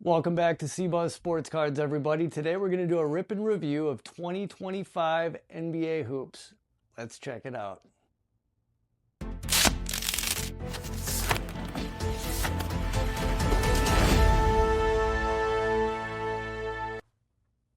Welcome back to CBuzz Sports Cards, everybody. Today we're going to do a rip and review of 2025 NBA hoops. Let's check it out.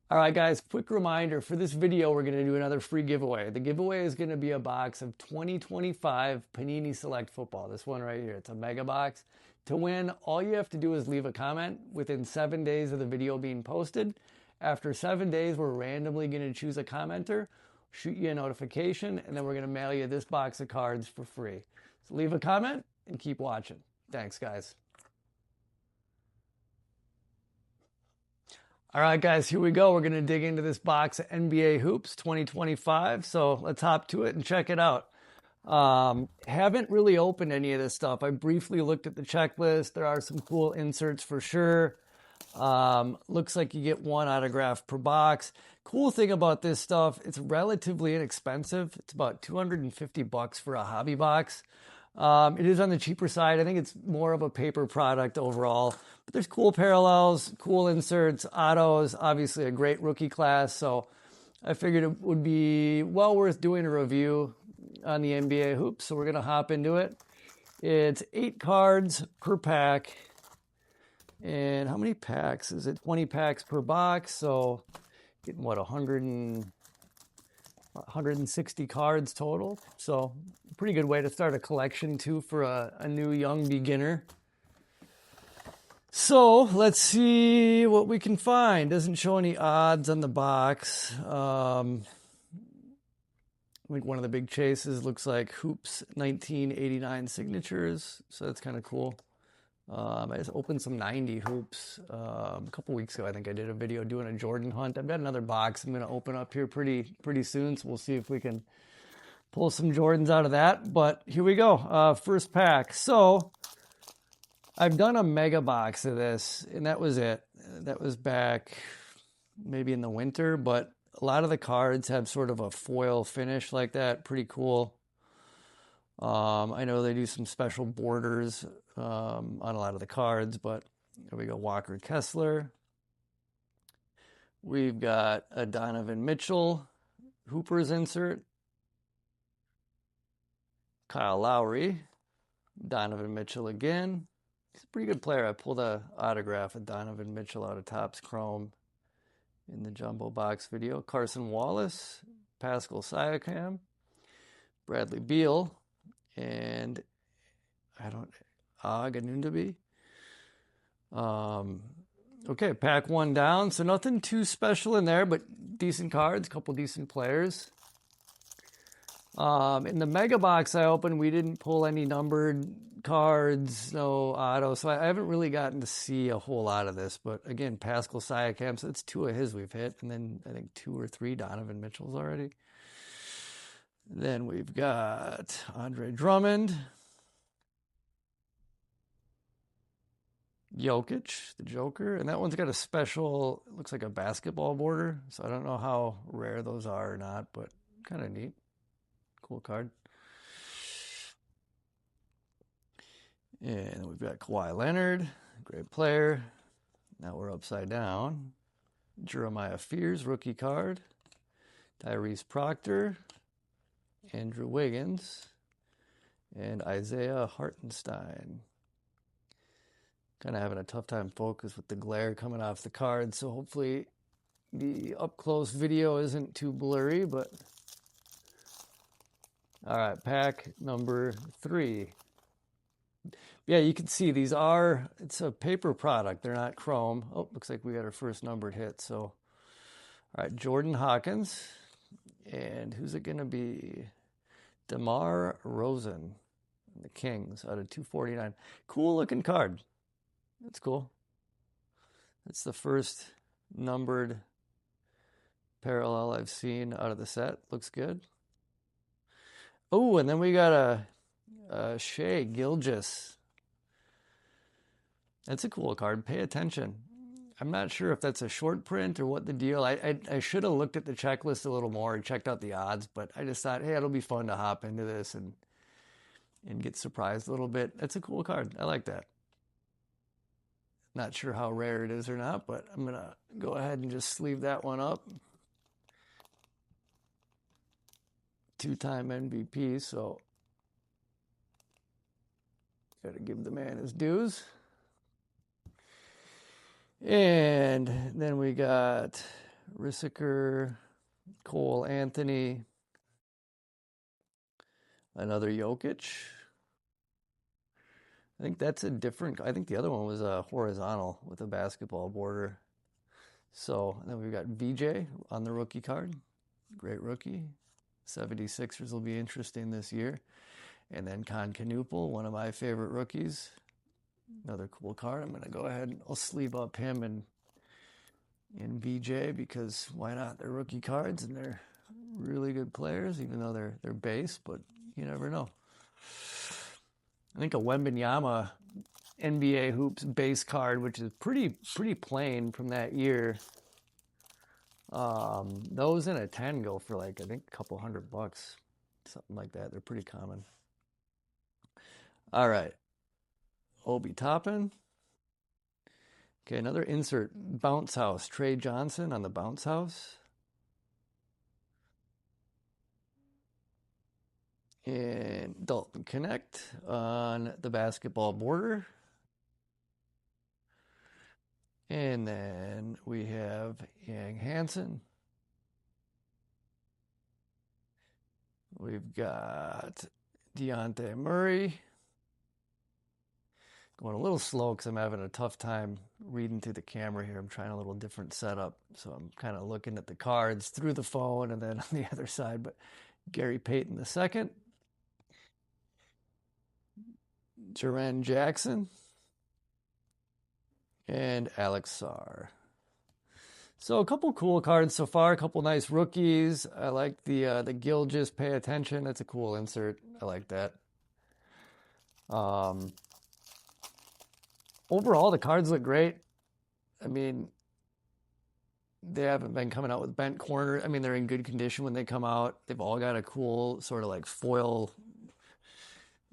All right, guys, quick reminder, for this video, we're going to do another free giveaway. The giveaway is going to be a box of 2025 Panini Select Football. This one right here, it's a mega box. To win, all you have to do is leave a comment within 7 days of the video being posted. After 7 days, we're randomly going to choose a commenter, shoot you a notification, and then we're going to mail you this box of cards for free. So leave a comment and keep watching. Thanks, guys. All right, guys, here we go. We're going to dig into this box of NBA Hoops 2025. So let's hop to it and check it out. Haven't really opened any of this stuff. I briefly looked at the checklist. There are some cool inserts for sure. Looks like you get one autograph per box. Cool thing about this stuff, it's relatively inexpensive. It's about $250 for a hobby box. It is on the cheaper side. I think it's more of a paper product overall, but there's cool parallels, cool inserts, autos, obviously a great rookie class. So I figured it would be well worth doing a review on the NBA hoops. So we're going to hop into it. It's 8 cards per pack. And how many packs? Is it 20 packs per box? So getting what, 160 cards total. So pretty good way to start a collection too for a new young beginner. So let's see what we can find. Doesn't show any odds on the box. I think one of the big chases looks like Hoops 1989 signatures. So that's kind of cool. I just opened some 90 hoops a couple weeks ago. I think I did a video doing a Jordan hunt. I've got another box I'm going to open up here pretty soon, so we'll see if we can pull some Jordans out of that. But here we go. First pack. So I've done a mega box of this, and that was it. That was back maybe in the winter, but a lot of the cards have sort of a foil finish like that. Pretty cool. I know they do some special borders on a lot of the cards, but here we go. Walker Kessler. We've got a Donovan Mitchell Hoopers insert. Kyle Lowry. Donovan Mitchell again. He's a pretty good player. I pulled an autograph of Donovan Mitchell out of Topps Chrome in the Jumbo Box video. Carson Wallace. Pascal Siakam. Bradley Beal. And Aganundabi. Okay, pack one down. So nothing too special in there, but decent cards, a couple decent players. In the mega box I opened, we didn't pull any numbered cards, no auto. So I haven't really gotten to see a whole lot of this. But again, Pascal Siakam, so that's 2 of his we've hit. And then I think 2 or 3 Donovan Mitchells already. Then we've got Andre Drummond, Jokic, the Joker, and that one's got a special, it looks like a basketball border, so I don't know how rare those are or not, but kind of neat. Cool card. And we've got Kawhi Leonard, great player. Now we're upside down. Jeremiah Fears, rookie card. Tyrese Proctor. Andrew Wiggins, and Isaiah Hartenstein. Kind of having a tough time focus with the glare coming off the card, so hopefully the up-close video isn't too blurry, but... All right, pack number 3. Yeah, you can see these are, it's a paper product. They're not chrome. Oh, looks like we got our first numbered hit, so... All right, Jordan Hawkins, and who's it going to be? DeMar Rosen, the Kings, out of 249. Cool looking card. That's cool. That's the first numbered parallel I've seen out of the set. Looks good. Oh, and then we got a Shea Gilgeous. That's a cool card. Pay attention. I'm not sure if that's a short print or what the deal. I should have looked at the checklist a little more and checked out the odds, but I just thought, hey, it'll be fun to hop into this and get surprised a little bit. That's a cool card. I like that. Not sure how rare it is or not, but I'm going to go ahead and just sleeve that one up. Two-time MVP, so got to give the man his dues. And then we got Rissiker, Cole Anthony, another Jokic. I think that's a different. I think the other one was a horizontal with a basketball border. So then we've got VJ on the rookie card. Great rookie. 76ers will be interesting this year. And then Concanupel, one of my favorite rookies. Another cool card. I'm going to go ahead and I'll sleeve up him and VJ because why not? They're rookie cards and they're really good players, even though they're base, but you never know. I think a Wembanyama NBA Hoops base card, which is pretty plain from that year. Those in a 10 go for like I think a couple $100, something like that. They're pretty common. All right, Obi Toppin. Okay, another insert. Bounce House. Trey Johnson on the Bounce House. And Dalton Connect on the basketball border. And then we have Yang Hansen. We've got Deontay Murray. Going a little slow because I'm having a tough time reading through the camera here. I'm trying a little different setup. So I'm kind of looking at the cards through the phone and then on the other side. But Gary Payton II. Jaren Jackson. And Alex Sarr. So a couple cool cards so far, a couple nice rookies. I like the Gilgeous Pay Attention. That's a cool insert. I like that. Overall, the cards look great. I mean, they haven't been coming out with bent corner. I mean, they're in good condition when they come out. They've all got a cool sort of like foil,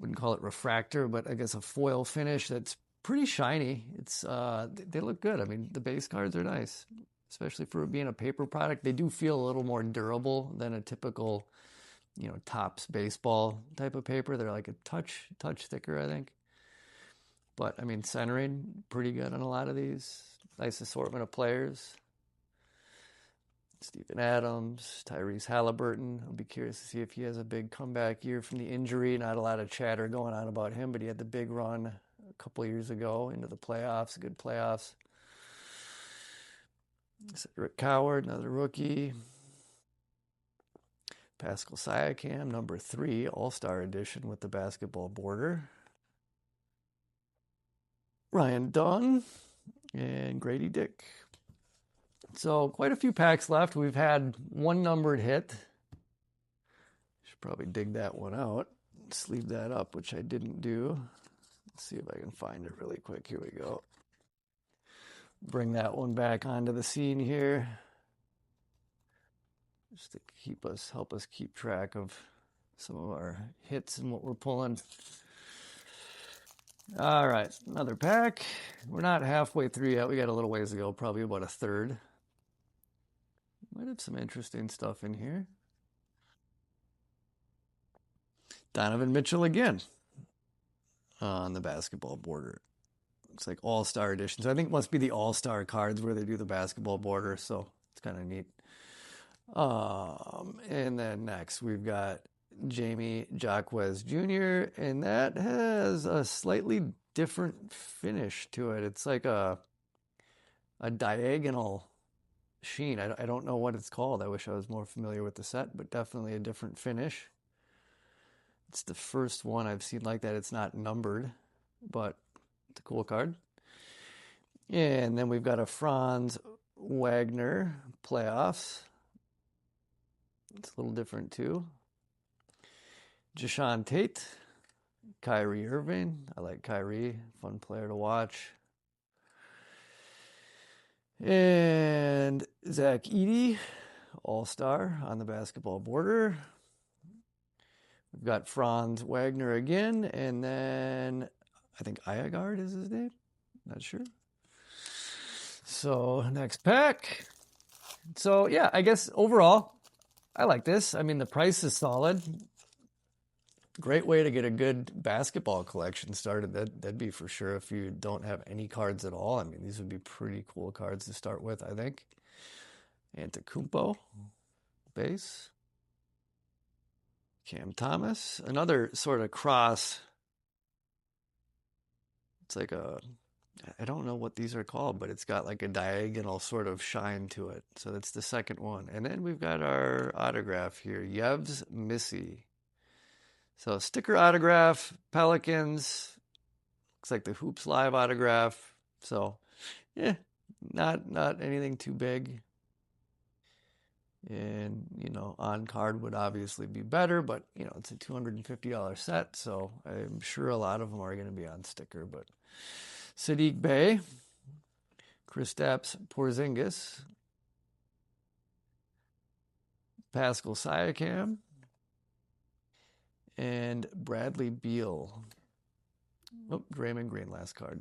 wouldn't call it refractor, but I guess a foil finish that's pretty shiny. It's they look good. I mean, the base cards are nice, especially for being a paper product. They do feel a little more durable than a typical, Topps baseball type of paper. They're like a touch thicker, I think. But, I mean, centering, pretty good on a lot of these. Nice assortment of players. Steven Adams, Tyrese Halliburton. I'll be curious to see if he has a big comeback year from the injury. Not a lot of chatter going on about him, but he had the big run a couple of years ago into the playoffs, good playoffs. Rick Coward, another rookie. Pascal Siakam, number 3, All-Star edition with the basketball border. Ryan Dunn and Grady Dick. So quite a few packs left. We've had one numbered hit. Should probably dig that one out. Sleeve that up, which I didn't do. Let's see if I can find it really quick. Here we go. Bring that one back onto the scene here. Just to help us keep track of some of our hits and what we're pulling. All right, another pack. We're not halfway through yet. We got a little ways to go, probably about a third. Might have some interesting stuff in here. Donovan Mitchell again on the basketball border. Looks like All-Star edition. So I think it must be the All-Star cards where they do the basketball border. So it's kind of neat. And then next we've got Jamie Jaquez Jr. And that has a slightly different finish to it. It's like a diagonal sheen. I don't know what it's called. I wish I was more familiar with the set, but definitely a different finish. It's the first one I've seen like that. It's not numbered, but it's a cool card. And then we've got a Franz Wagner playoffs. It's a little different too. Jashawn Tate, Kyrie Irving. I like Kyrie. Fun player to watch. And Zach Edey, All-Star on the basketball border. We've got Franz Wagner again, and then I think Iagard is his name. Not sure. So next pack. So yeah, I guess overall, I like this. I mean, the price is solid. Great way to get a good basketball collection started. That'd be for sure if you don't have any cards at all. I mean, these would be pretty cool cards to start with, I think. Antetokounmpo, base. Cam Thomas, another sort of cross. It's like I don't know what these are called, but it's got like a diagonal sort of shine to it. So that's the second one. And then we've got our autograph here, Yevs Missy. So sticker autograph, Pelicans. Looks like the Hoops Live autograph. So yeah, not anything too big. And, you know, on card would obviously be better, but, you know, it's a $250 set, so I'm sure a lot of them are going to be on sticker. But Sadiq Bey, Kristaps Porzingis, Pascal Siakam, and Bradley Beal. Oh, Draymond Green, last card.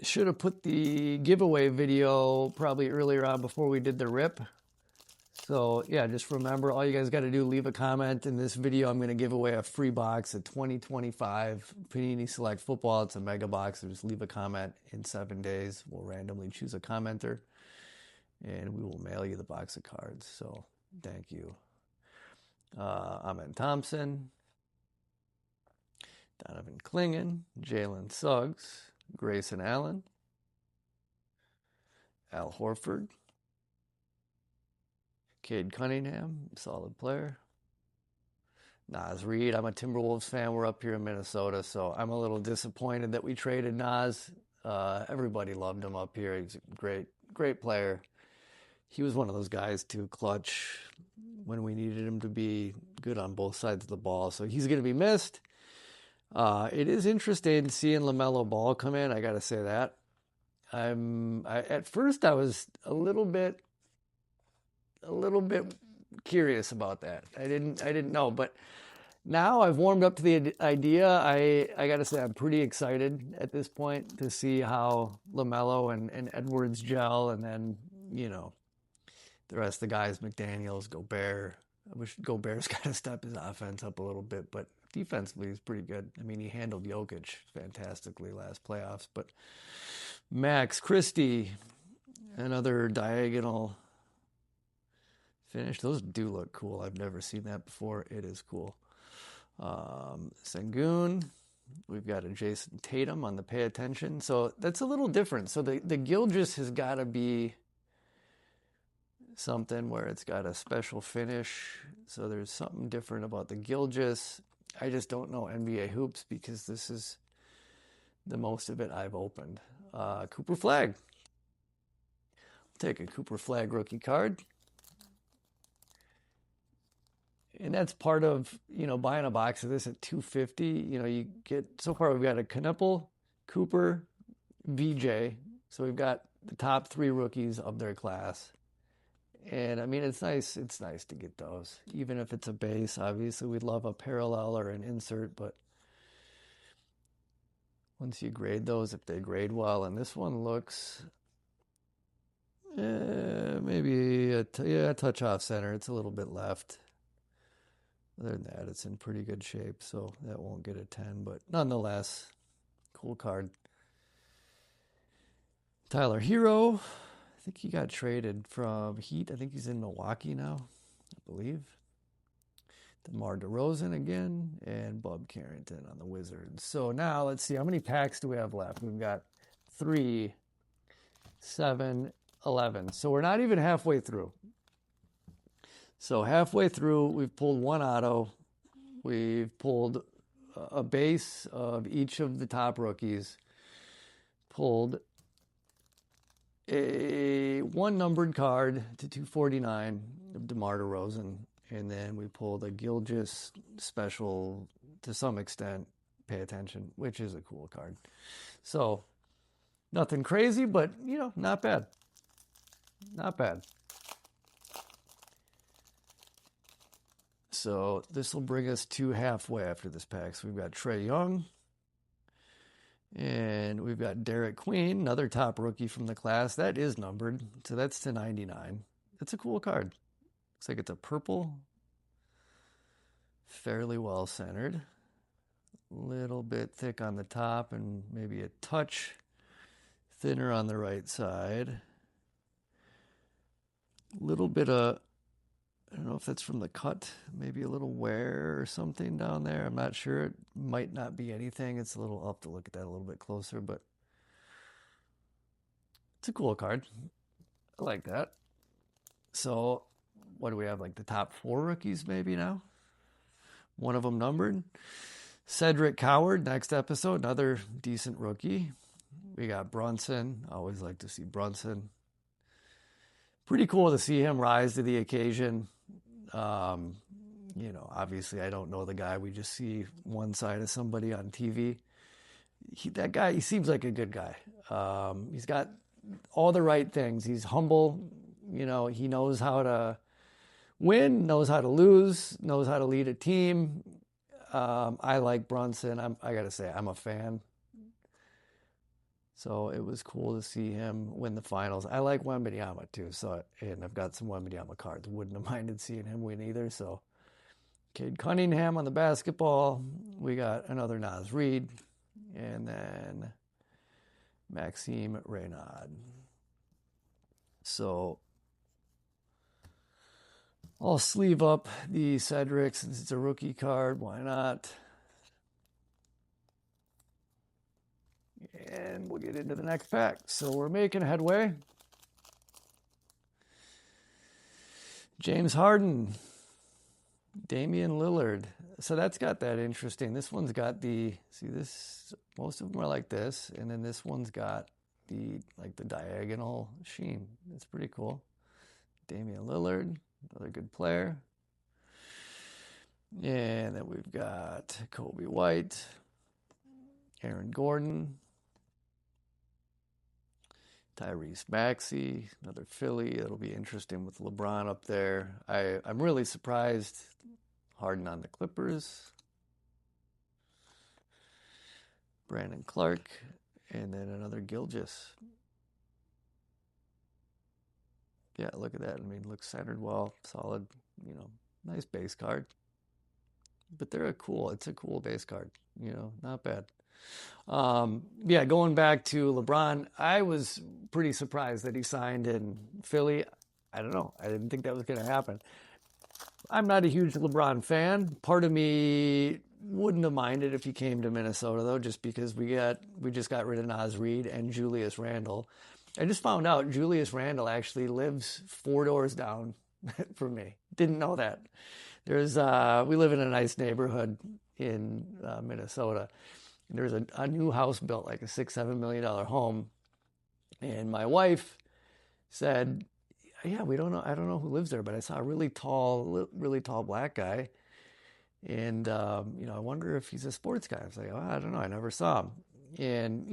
Should have put the giveaway video probably earlier on before we did the rip. So yeah, just remember, all you guys got to do, leave a comment. In this video, I'm going to give away a free box of 2025 Panini Select Football. It's a mega box. So just leave a comment in 7 days. We'll randomly choose a commenter, and we will mail you the box of cards. So thank you. Amen Thompson, Donovan Clingan, Jalen Suggs, Grayson Allen, Al Horford, Cade Cunningham, solid player. Naz Reid, I'm a Timberwolves fan. We're up here in Minnesota, so I'm a little disappointed that we traded Naz. Everybody loved him up here. He's a great player. He was one of those guys too, clutch when we needed him to be, good on both sides of the ball. So he's going to be missed. It is interesting seeing LaMelo Ball come in. I got to say that. At first I was a little bit curious about that. I didn't know, but now I've warmed up to the idea. I got to say I'm pretty excited at this point to see how LaMelo and Edwards gel, and then, you know, the rest of the guys, McDaniels, Gobert. I wish Gobert's got to step his offense up a little bit, but defensively he's pretty good. I mean, he handled Jokic fantastically last playoffs. But Max Christie, another diagonal finish. Those do look cool. I've never seen that before. It is cool. Sengun. We've got a Jason Tatum on the pay attention. So that's a little different. So the Gilgeous has got to be something where it's got a special finish. So there's something different about the Gilgeous. I just don't know NBA hoops because this is the most of it I've opened. Cooper Flag. I'll take a Cooper Flag rookie card. And that's part of, you know, buying a box of this at $250. You know, you get, so far we've got a Knuppel, Cooper, VJ. So we've got the top 3 rookies of their class. And I mean, it's nice to get those, even if it's a base. Obviously, we'd love a parallel or an insert, but once you grade those, if they grade well, and this one looks maybe a touch off center. It's a little bit left. Other than that, it's in pretty good shape, so that won't get a 10, but nonetheless, cool card. Tyler Hero, I think he got traded from Heat. I think he's in Milwaukee now, I believe. DeMar DeRozan again, and Bob Carrington on the Wizards. So now let's see, how many packs do we have left? We've got 3, 7, 11. So we're not even halfway through. So halfway through, we've pulled one auto. We've pulled a base of each of the top rookies. Pulled one numbered card to 249 of DeMar DeRozan. And then we pulled a Gilgeous special to some extent, pay attention, which is a cool card. So nothing crazy, but, you know, not bad. Not bad. So this will bring us to halfway after this pack. So we've got Trae Young and And we've got Derek Queen, another top rookie from the class. That is numbered, so that's to 99. It's a cool card. Looks like it's a purple, fairly well centered. Little bit thick on the top and maybe a touch thinner on the right side. Little bit of, I don't know if that's from the cut, maybe a little wear or something down there. I'm not sure. It might not be anything. It's a little, I'll have to look at that a little bit closer, but it's a cool card. I like that. So what do we have, like the top 4 rookies maybe now? One of them numbered. Cedric Coward, next episode, another decent rookie. We got Brunson. I always like to see Brunson. Pretty cool to see him rise to the occasion. Obviously I don't know the guy. We just see one side of somebody on TV. That guy, he seems like a good guy. He's got all the right things. He's humble. He knows how to win, knows how to lose, knows how to lead a team. I like Brunson. I got to say, I'm a fan. So it was cool to see him win the finals. I like Wembanyama too. And I've got some Wembanyama cards. Wouldn't have minded seeing him win either. So Cade Cunningham on the basketball. We got another Naz Reid. And then Maxime Reynaud. So I'll sleeve up the Cedric since it's a rookie card. Why not? And we'll get into the next pack. So we're making headway. James Harden. Damian Lillard. So that's got that interesting. This one's got most of them are like this. And then this one's got the diagonal sheen. It's pretty cool. Damian Lillard, another good player. And then we've got Kobe White, Aaron Gordon, Tyrese Maxey, another Philly. It'll be interesting with LeBron up there. I'm really surprised Harden on the Clippers. Brandon Clark, and then another Gilgeous. Yeah, look at that. I mean, looks centered well, solid, nice base card. But it's a cool base card, not bad. Going back to LeBron, I was pretty surprised that he signed in Philly. I don't know. I didn't think that was going to happen. I'm not a huge LeBron fan. Part of me wouldn't have minded if he came to Minnesota, though, just because we just got rid of Naz Reid and Julius Randle. I just found out Julius Randle actually lives 4 doors down from me. Didn't know that. We live in a nice neighborhood in Minnesota. There's a new house built, like a $6-7 million home. And my wife said, yeah, we don't know. I don't know who lives there, but I saw a really tall black guy. And, I wonder if he's a sports guy. I was like, I don't know. I never saw him. And,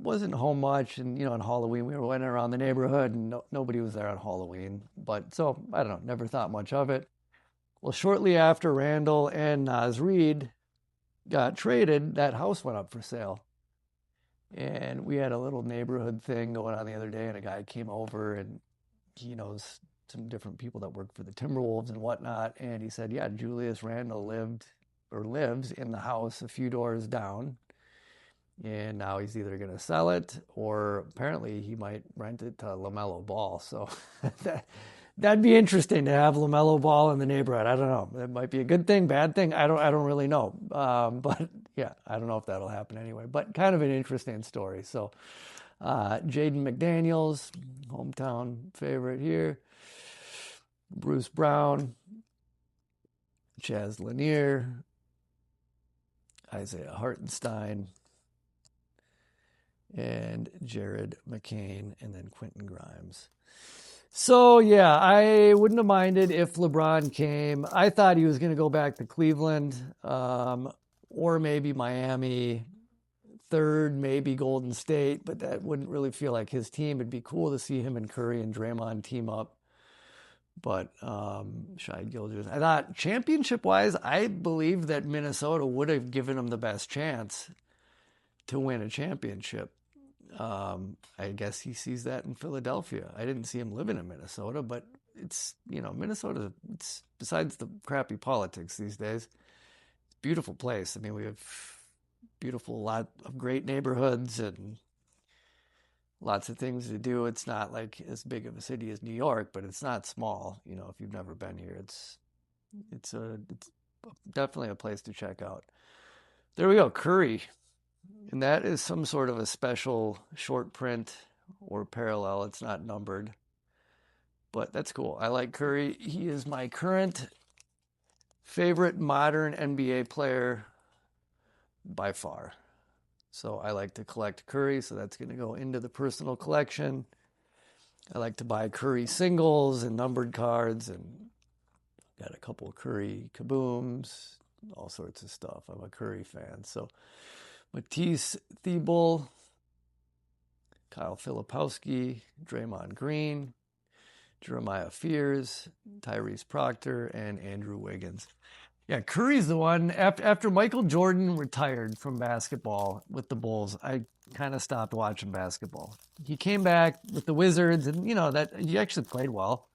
wasn't home much. And, on Halloween, we went around the neighborhood and nobody was there on Halloween. But so, I don't know, never thought much of it. Well, shortly after Randall and Naz Reid got traded, that house went up for sale. And we had a little neighborhood thing going on the other day, and a guy came over, and he knows some different people that work for the Timberwolves and whatnot. And he said, yeah, Julius Randle lives in the house a few doors down. And now he's either going to sell it, or apparently he might rent it to LaMelo Ball. So that'd be interesting to have LaMelo Ball in the neighborhood. I don't know. That might be a good thing, bad thing. I don't really know. But yeah, I don't know if that'll happen anyway. But kind of an interesting story. So Jaden McDaniels, hometown favorite here. Bruce Brown, Chaz Lanier, Isaiah Hartenstein, and Jared McCain, and then Quentin Grimes. So, yeah, I wouldn't have minded if LeBron came. I thought he was going to go back to Cleveland, or maybe Miami, third, maybe Golden State, but that wouldn't really feel like his team. It'd be cool to see him and Curry and Draymond team up. But Shai Gilgeous, I thought championship-wise, I believe that Minnesota would have given him the best chance to win a championship. I guess he sees that in Philadelphia. I didn't see him living in Minnesota, but it's, Minnesota, it's, besides the crappy politics these days, it's a beautiful place. I mean, we have lot of great neighborhoods and lots of things to do. It's not like as big of a city as New York, but it's not small. If you've never been here, it's definitely a place to check out. There we go, Curry. And that is some sort of a special short print or parallel. It's not numbered, but that's cool. I like Curry. He is my current favorite modern NBA player by far. So I like to collect Curry, so that's going to go into the personal collection. I like to buy Curry singles and numbered cards, and got a couple of Curry kabooms, all sorts of stuff. I'm a Curry fan. So Matisse Thybulle, Kyle Filipowski, Draymond Green, Jeremiah Fears, Tyrese Proctor, and Andrew Wiggins. Yeah, Curry's the one. After Michael Jordan retired from basketball with the Bulls, I kind of stopped watching basketball. He came back with the Wizards, and that he actually played well.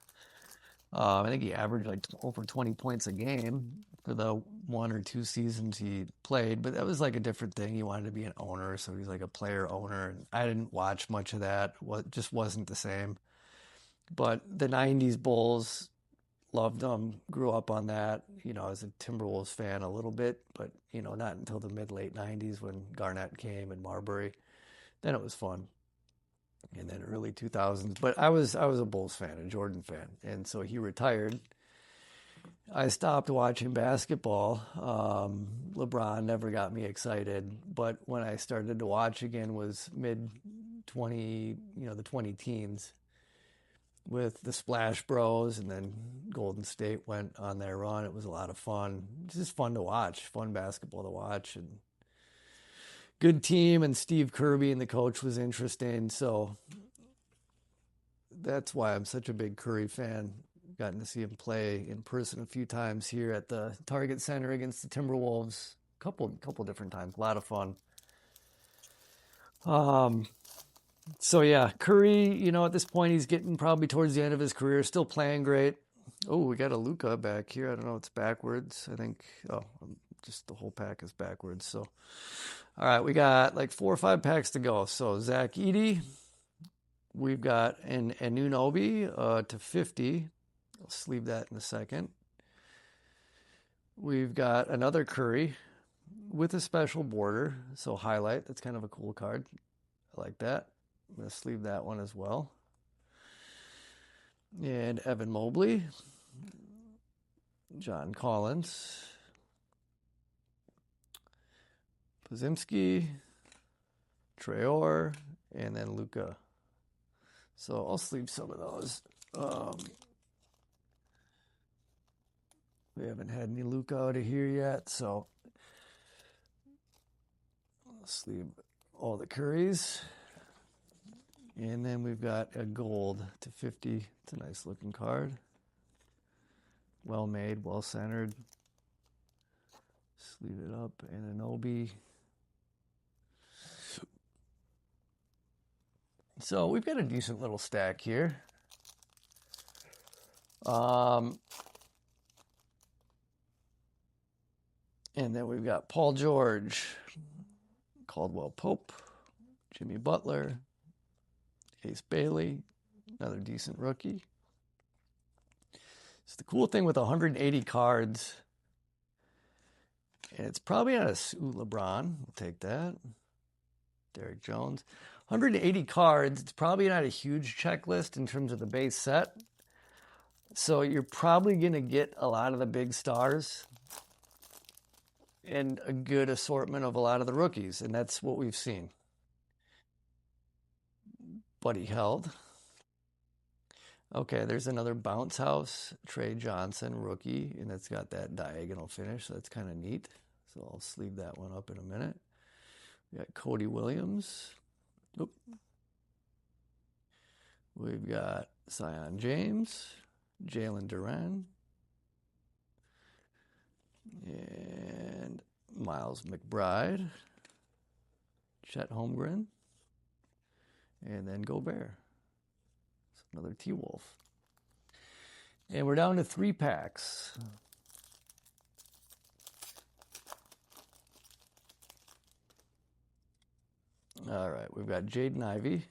I think he averaged like over 20 points a game for the 1 or 2 seasons he played, but that was like a different thing. He wanted to be an owner, so he's like a player owner. And I didn't watch much of that. Just wasn't the same. But the 90s Bulls, loved them, grew up on that. As a Timberwolves fan a little bit, but, not until the mid-late 90s when Garnett came and Marbury. Then it was fun. And then early 2000s. But I was a Bulls fan, a Jordan fan. And so he retired. I stopped watching basketball. LeBron never got me excited. But when I started to watch again was mid-20, the 20 teens with the Splash Bros, and then Golden State went on their run. It was a lot of fun. It's just fun to watch, fun basketball to watch, and good team. And Steve Kirby and the coach was interesting. So that's why I'm such a big Curry fan. Gotten to see him play in person a few times here at the Target Center against the Timberwolves. Couple different times. A lot of fun. So yeah, Curry, at this point he's getting probably towards the end of his career, still playing great. Oh, we got a Luka back here. I don't know, it's backwards. I think, just the whole pack is backwards. So, all right, we got like 4 or 5 packs to go. So Zach Edey, we've got an Anunoby to 50. I'll sleeve that in a second. We've got another Curry with a special border. So highlight, that's kind of a cool card. I like that. I'm going to sleeve that one as well. And Evan Mobley, John Collins, Podziemski, Traore, and then Luka. So I'll sleeve some of those. We haven't had any Luka out of here yet, so I'll sleeve all the Currys. And then we've got a gold to 50. It's a nice looking card. Well made, well centered. Sleeve it up. And an Obi. So we've got a decent little stack here. And then we've got Paul George, Caldwell Pope, Jimmy Butler, Ace Bailey, another decent rookie. It's the cool thing with 180 cards, and it's probably not a LeBron. We'll take that. Derek Jones. 180 cards. It's probably not a huge checklist in terms of the base set. So you're probably going to get a lot of the big stars and a good assortment of a lot of the rookies, and that's what we've seen. Buddy Held. Okay, there's another Bounce House, Trey Johnson, rookie, and it's got that diagonal finish, so that's kind of neat. So I'll sleeve that one up in a minute. We got Cody Williams. Oop. We've got Zion James, Jalen Duran, and Miles McBride, Chet Holmgren, and then Gobert. So another T-Wolf. And we're down to 3 packs. All right, we've got Jaden Ivey.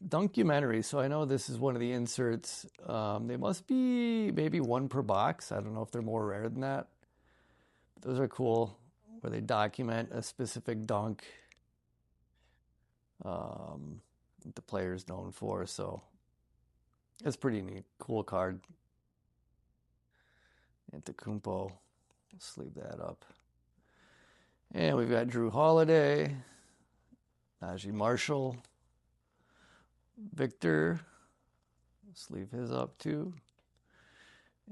Dunkumentary, so I know this is one of the inserts. They must be maybe 1 per box. I don't know if they're more rare than that. But those are cool, where they document a specific dunk that the player's known for. So it's pretty neat. Cool card. Antetokounmpo. Sleeve that up. And we've got Drew Holiday, Najee Marshall, Victor. Sleeve his up too.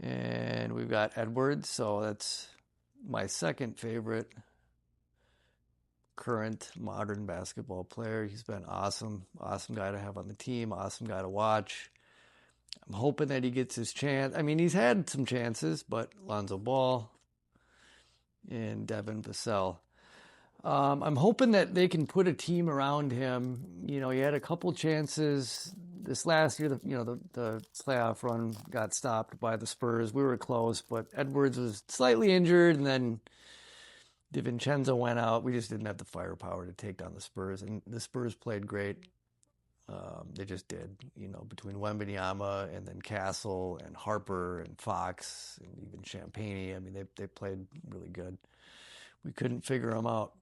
And we've got Edwards. So that's my second favorite current modern basketball player. He's been awesome. Awesome guy to have on the team. Awesome guy to watch. I'm hoping that he gets his chance. I mean, he's had some chances, but Lonzo Ball and Devin Vassell. I'm hoping that they can put a team around him. You know, he had a couple chances this last year. The playoff run got stopped by the Spurs. We were close, but Edwards was slightly injured, and then DiVincenzo went out. We just didn't have the firepower to take down the Spurs, and the Spurs played great. They just did, you know, between Wembanyama and then Castle and Harper and Fox and even Champagny. I mean, they played really good. We couldn't figure them out.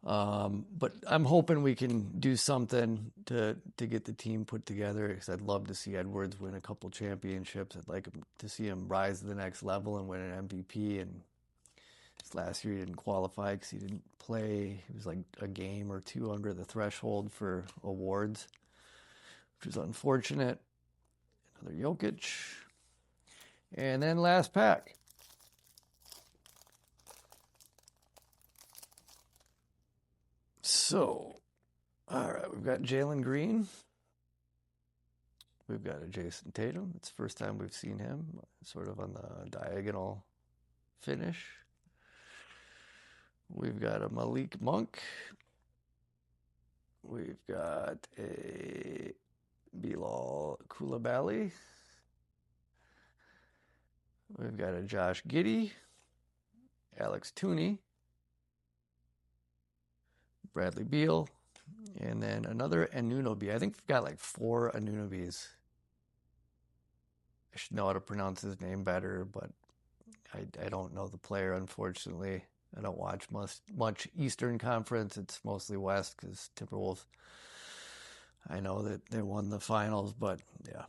But I'm hoping we can do something to get the team put together, because I'd love to see Edwards win a couple championships. I'd like to see him rise to the next level and win an MVP. And this last year he didn't qualify because he didn't play. He was like a game or 2 under the threshold for awards, which is unfortunate. Another Jokic. And then last pack. So, all right, we've got Jalen Green. We've got a Jason Tatum. It's the first time we've seen him, sort of on the diagonal finish. We've got a Malik Monk. We've got a Bilal Coulibaly. We've got a Josh Giddey, Alex Tooney, Bradley Beal, and then another Anunoby. I think we've got like 4 Anunobys. I should know how to pronounce his name better, but I don't know the player, unfortunately. I don't watch much Eastern Conference. It's mostly West because Timberwolves, I know that they won the finals, but yeah.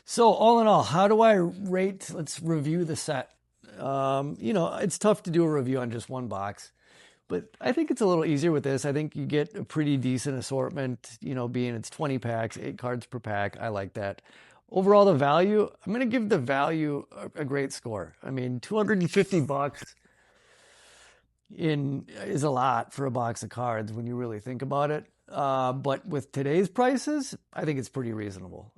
So all in all, how do I rate? Let's review the set. You know, it's tough to do a review on just one box, but I think it's a little easier with this. I think you get a pretty decent assortment, you know, being it's 20 packs, 8 cards per pack. I like that. Overall, the value, I'm going to give the value a great score. I mean, $250 is a lot for a box of cards when you really think about it. But with today's prices, I think it's pretty reasonable.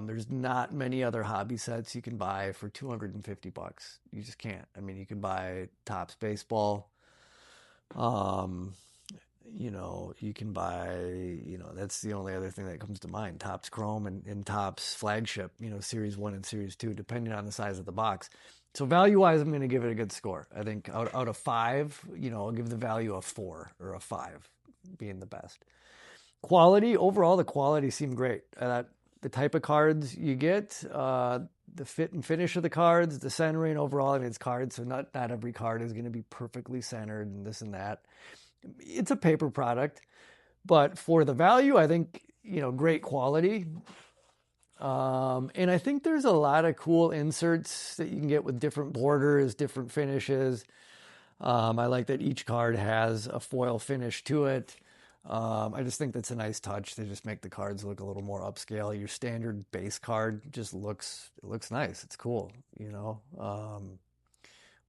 There's not many other hobby sets you can buy for $250. You just can't. I mean, you can buy Topps Baseball. You know, you can buy, you know, that's the only other thing that comes to mind. Topps Chrome and Topps Flagship, you know, Series 1 and Series 2, depending on the size of the box. So value-wise, I'm going to give it a good score. I think out of 5, you know, I'll give the value a 4 or a 5 being the best. Quality, overall, the quality seemed great. The type of cards you get, the fit and finish of the cards, the centering overall, I mean, it's cards, so not every card is going to be perfectly centered and this and that. It's a paper product, but for the value, I think, you know, great quality. And I think there's a lot of cool inserts that you can get with different borders, different finishes. I like that each card has a foil finish to it. I just think that's a nice touch. They just make the cards look a little more upscale. Your standard base card just looks nice. It's cool, you know.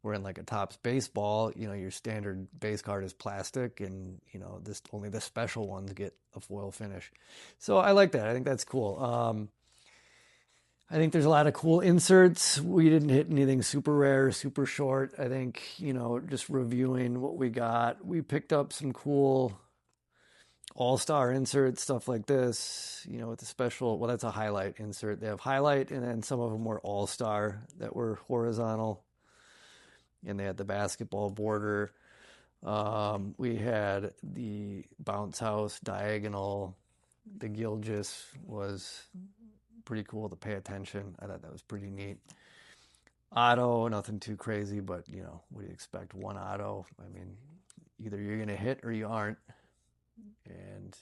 We're in like a Topps Baseball, you know, your standard base card is plastic, and you know, only the special ones get a foil finish. So I like that. I think that's cool. I think there's a lot of cool inserts. We didn't hit anything super rare, super short. I think, just reviewing what we got, we picked up some cool all-star inserts, stuff like this, with the special, well, that's a highlight insert. They have highlight, and then some of them were all-star that were horizontal, and they had the basketball border. We had the bounce house diagonal. The Gilgis was pretty cool to pay attention. I thought that was pretty neat. Auto, nothing too crazy, but what do you expect? One auto. I mean, either you're going to hit or you aren't. And,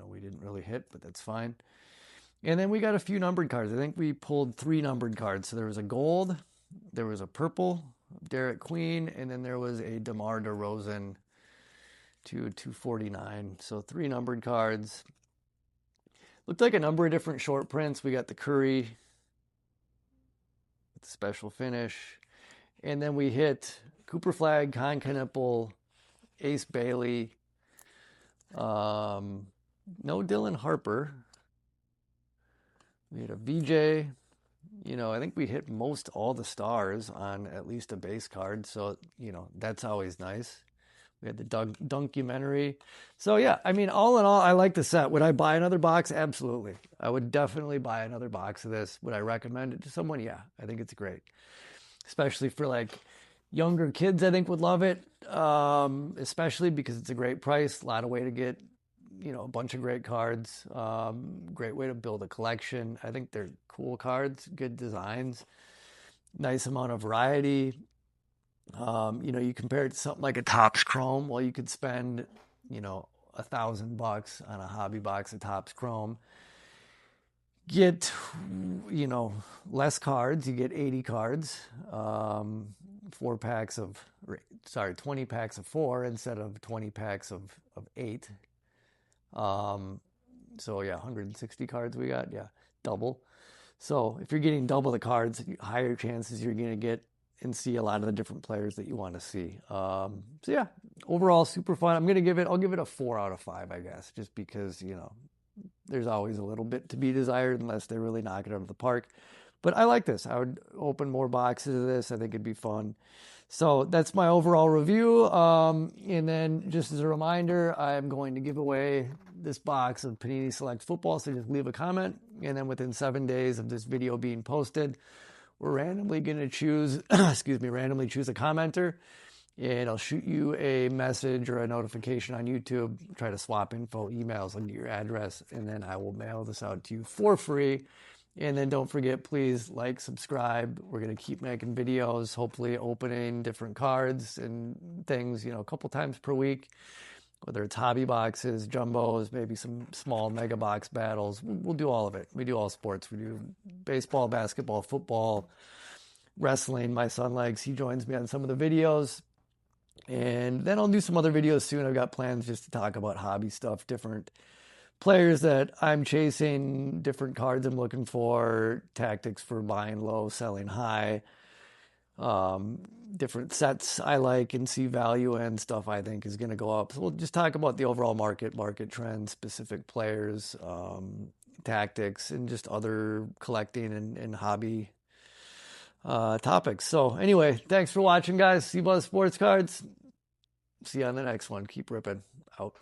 we didn't really hit, but that's fine. And then we got a few numbered cards. I think we pulled 3 numbered cards. So there was a gold, there was a purple, Derek Queen, and then there was a DeMar DeRozan to 249. So 3 numbered cards. Looked like a number of different short prints. We got the Curry with the special finish. And then we hit Cooper Flag, Con Knipple, Ace Bailey. No Dylan Harper. We had a VJ. I think we hit most all the stars on at least a base card. So, that's always nice. We had the Dunkumentary. So, yeah, I mean, all in all, I like the set. Would I buy another box? Absolutely. I would definitely buy another box of this. Would I recommend it to someone? Yeah, I think it's great. Especially for, younger kids, I think, would love it. Especially because it's a great price. A lot of way to get, a bunch of great cards. Great way to build a collection. I think they're cool cards, good designs, nice amount of variety. You compare it to something like a Topps Chrome. Well, you could spend, $1,000 on a hobby box of Topps Chrome. Get, less cards. You get 80 cards. 20 packs of 4 instead of 20 packs of 8. So yeah, 160 cards we got. Yeah, double. So if you're getting double the cards, higher chances you're going to get and see a lot of the different players that you want to see. So yeah, overall super fun. I'll give it a 4 out of 5, I guess, just because, there's always a little bit to be desired unless they really knock it out of the park. But I like this. I would open more boxes of this. I think it'd be fun. So that's my overall review. And then just as a reminder, I'm going to give away this box of Panini Select Football. So just leave a comment. And then within 7 days of this video being posted, we're randomly going to choose, randomly choose a commenter. And I'll shoot you a message or a notification on YouTube. Try to swap info, emails, I'll get your address, and then I will mail this out to you for free. And then don't forget, please like, subscribe. We're going to keep making videos, hopefully opening different cards and things, a couple times per week, whether it's hobby boxes, jumbos, maybe some small mega box battles. We'll do all of it. We do all sports. We do baseball, basketball, football, wrestling. My son likes, he joins me on some of the videos. And then I'll do some other videos soon. I've got plans just to talk about hobby stuff, different players that I'm chasing, different cards I'm looking for, tactics for buying low, selling high, different sets I like and see value in, stuff I think is going to go up. So we'll just talk about the overall market trends, specific players, tactics, and just other collecting and hobby topics. So anyway, thanks for watching, guys. C-Buzz Sports Cards. See you on the next one. Keep ripping. Out.